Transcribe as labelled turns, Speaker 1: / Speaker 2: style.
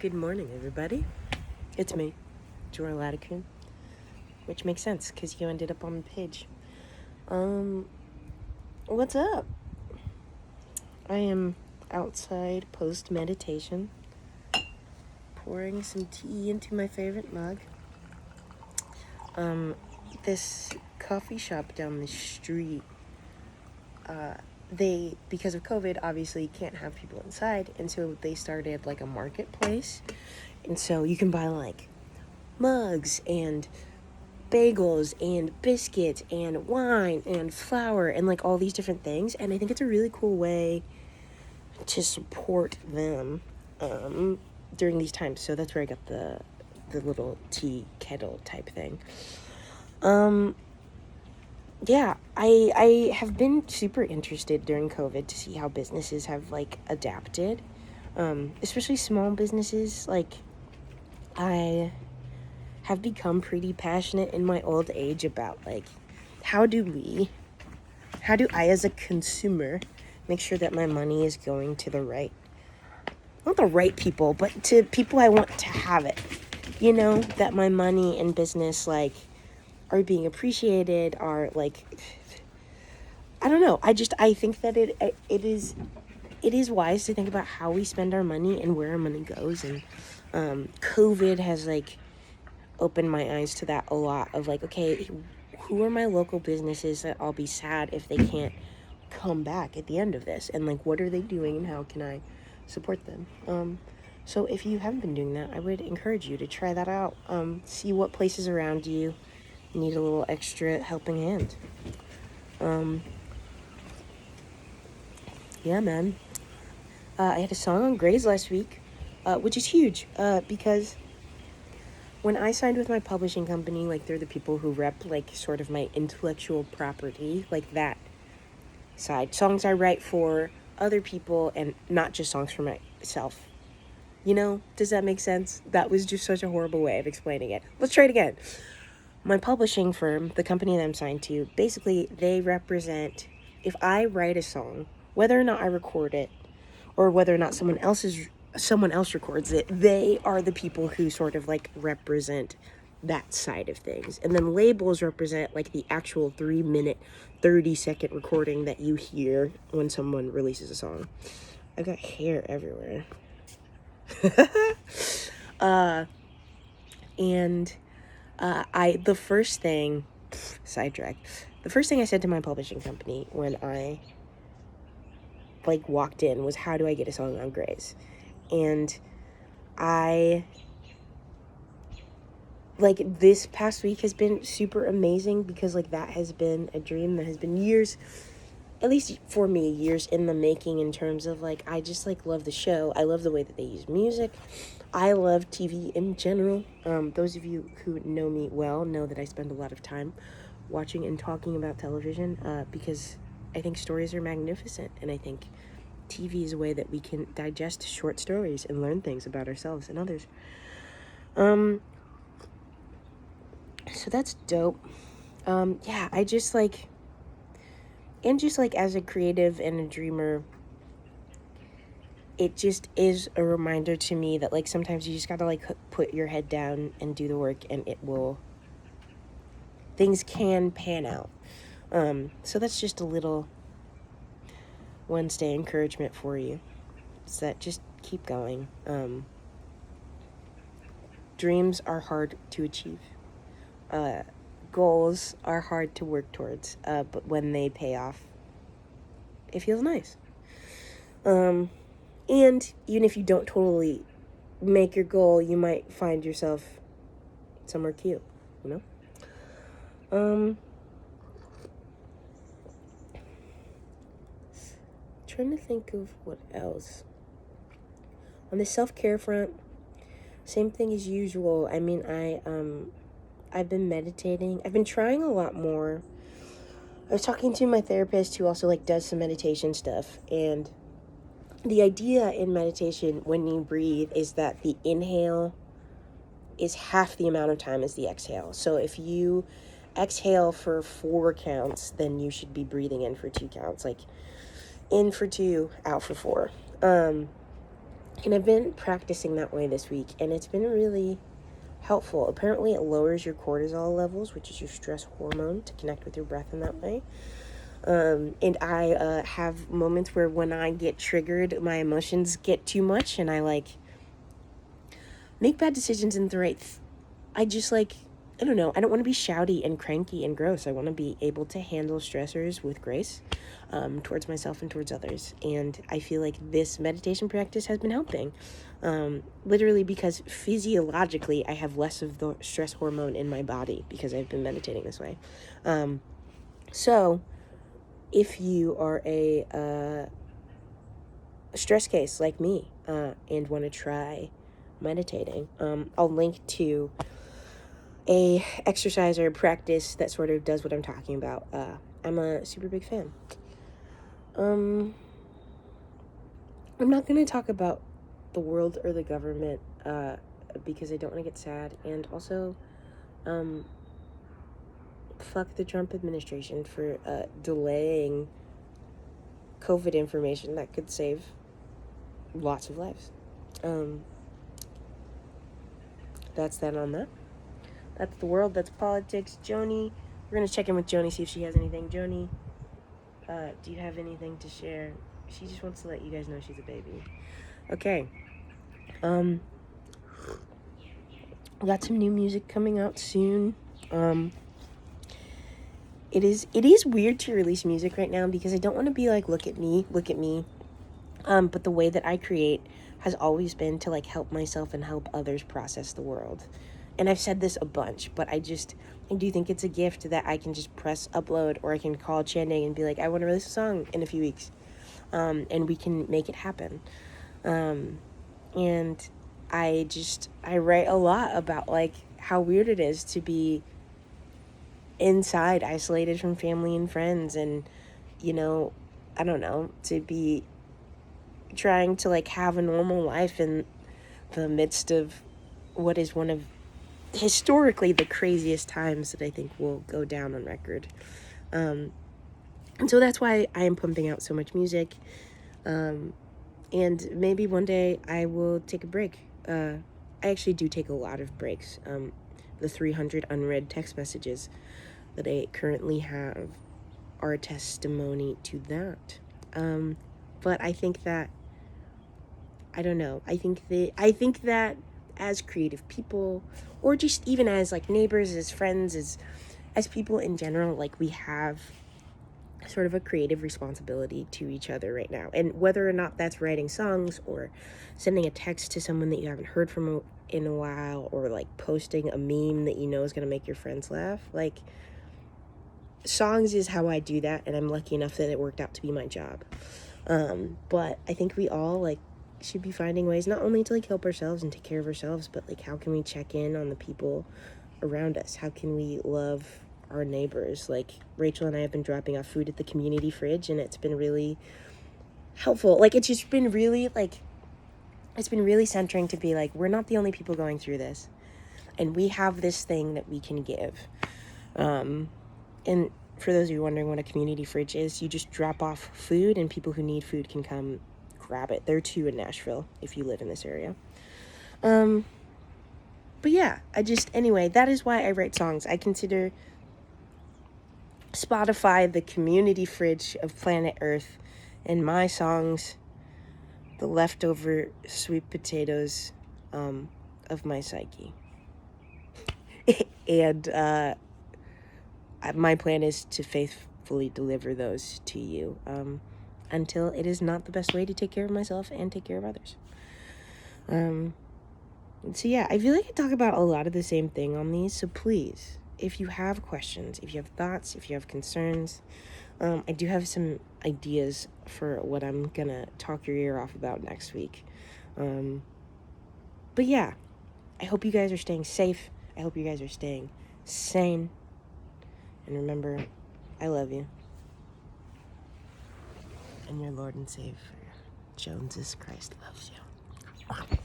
Speaker 1: Good morning, everybody. It's me, Joy Oladokun, which makes sense because you ended up on the page. What's up? I am outside post-meditation, pouring some tea into my favorite mug. This coffee shop down the street, they, because of COVID, obviously can't have people inside, and so they started like a marketplace, and so you can buy like mugs and bagels and biscuits and wine and flour and like all these different things, and I think it's a really cool way to support them during these times. So that's where I got the little tea kettle type thing. Yeah, I have been super interested during COVID to see how businesses have like adapted, especially small businesses. Like, I have become pretty passionate in my old age about like how do I as a consumer make sure that my money is going to the right, not the right people, but to people I want to have it, that my money and business like are being appreciated, are like, I don't know, I think that it is wise to think about how we spend our money and where our money goes. And COVID has like opened my eyes to that a lot, of like, okay, who are my local businesses that I'll be sad if they can't come back at the end of this, and like what are they doing and how can I support them? So if you haven't been doing that, I would encourage you to try that out. See what places around you need a little extra helping hand. Yeah, man. I had a song on Grays last week, which is huge, because when I signed with my publishing company, like, they're the people who rep, like, sort of my intellectual property, like, that side. Songs I write for other people and not just songs for myself. Does that make sense? That was just such a horrible way of explaining it. Let's try it again. My publishing firm, the company that I'm signed to, basically, they represent, if I write a song, whether or not I record it, or whether or not someone else records it, they are the people who sort of like represent that side of things. And then labels represent like the actual 3-minute, 30-second recording that you hear when someone releases a song. I've got hair everywhere. The first thing I said to my publishing company when I like walked in was, how do I get a song on Grays? And this past week has been super amazing, because like that has been a dream that has been years, at least for me, years in the making, in terms of like, I just like love the show. I love the way that they use music. I love TV in general. Those of you who know me well know that I spend a lot of time watching and talking about television, because I think stories are magnificent, and I think TV is a way that we can digest short stories and learn things about ourselves and others. So that's dope. Yeah, I just like, and just like as a creative and a dreamer, it just is a reminder to me that like sometimes you just gotta like put your head down and do the work, and things can pan out. So that's just a little Wednesday encouragement for you. It's that just keep going. Dreams are hard to achieve. Goals are hard to work towards, but when they pay off, it feels nice. And even if you don't totally make your goal, you might find yourself somewhere cute, Trying to think of what else. On the self-care front, same thing as usual. I mean, I've been meditating. I've been trying a lot more. I was talking to my therapist, who also like does some meditation stuff, and the idea in meditation when you breathe is that the inhale is half the amount of time as the exhale. So if you exhale for 4 counts, then you should be breathing in for 2 counts, like in for 2, out for 4. And I've been practicing that way this week, and it's been really helpful. Apparently, it lowers your cortisol levels, which is your stress hormone, to connect with your breath in that way. And I have moments where when I get triggered, my emotions get too much, and I make bad decisions in the I just I don't know. I don't want to be shouty and cranky and gross. I want to be able to handle stressors with grace, towards myself and towards others. And I feel like this meditation practice has been helping. Literally because physiologically I have less of the stress hormone in my body because I've been meditating this way. So if you are a stress case like me, and want to try meditating, I'll link to a exercise or a practice that sort of does what I'm talking about. I'm a super big fan. I'm not going to talk about the world or the government, because I don't want to get sad, and also, fuck the Trump administration for delaying COVID information that could save lots of lives. That's that on that. That's the world. That's politics. Joni, we're going to check in with Joni, see if she has anything. Joni, do you have anything to share? She just wants to let you guys know she's a baby. Okay. We got some new music coming out soon. It is weird to release music right now because I don't want to be like, look at me. But the way that I create has always been to help myself and help others process the world. And I've said this a bunch, but I do think it's a gift that I can just press upload, or I can call Channing and be like, I want to release a song in a few weeks. And we can make it happen. And I write a lot about how weird it is to be inside, isolated from family and friends, and I don't know, to be trying to have a normal life in the midst of what is one of historically the craziest times that I think will go down on record. And so that's why I am pumping out so much music. And maybe one day I will take a break. I actually do take a lot of breaks. The 300 unread text messages that I currently have are a testimony to that. But I think that, I don't know, I think that as creative people, or just even as neighbors, as friends, as people in general, we have sort of a creative responsibility to each other right now. And whether or not that's writing songs, or sending a text to someone that you haven't heard from in a while, or posting a meme that is going to make your friends laugh, songs is how I do that, and I'm lucky enough that it worked out to be my job. But I think we all should be finding ways not only to help ourselves and take care of ourselves, but how can we check in on the people around us? How can we love our neighbors? Rachel and I have been dropping off food at the community fridge, and it's been really helpful. It's just been really it's been really centering to be we're not the only people going through this, and we have this thing that we can give. And for those of you wondering what a community fridge is, you just drop off food, and people who need food can come grab it. There are 2 in Nashville if you live in this area. But yeah, anyway, that is why I write songs. I consider Spotify the community fridge of planet Earth, and my songs the leftover sweet potatoes of my psyche. And my plan is to faithfully deliver those to you until it is not the best way to take care of myself and take care of others. So yeah, I feel like I talk about a lot of the same thing on these, so please, if you have questions, if you have thoughts, if you have concerns, I do have some ideas for what I'm gonna talk your ear off about next week. But yeah, I hope you guys are staying safe. I hope you guys are staying sane. And remember, I love you. And your Lord and Savior, Joneses Christ, loves you.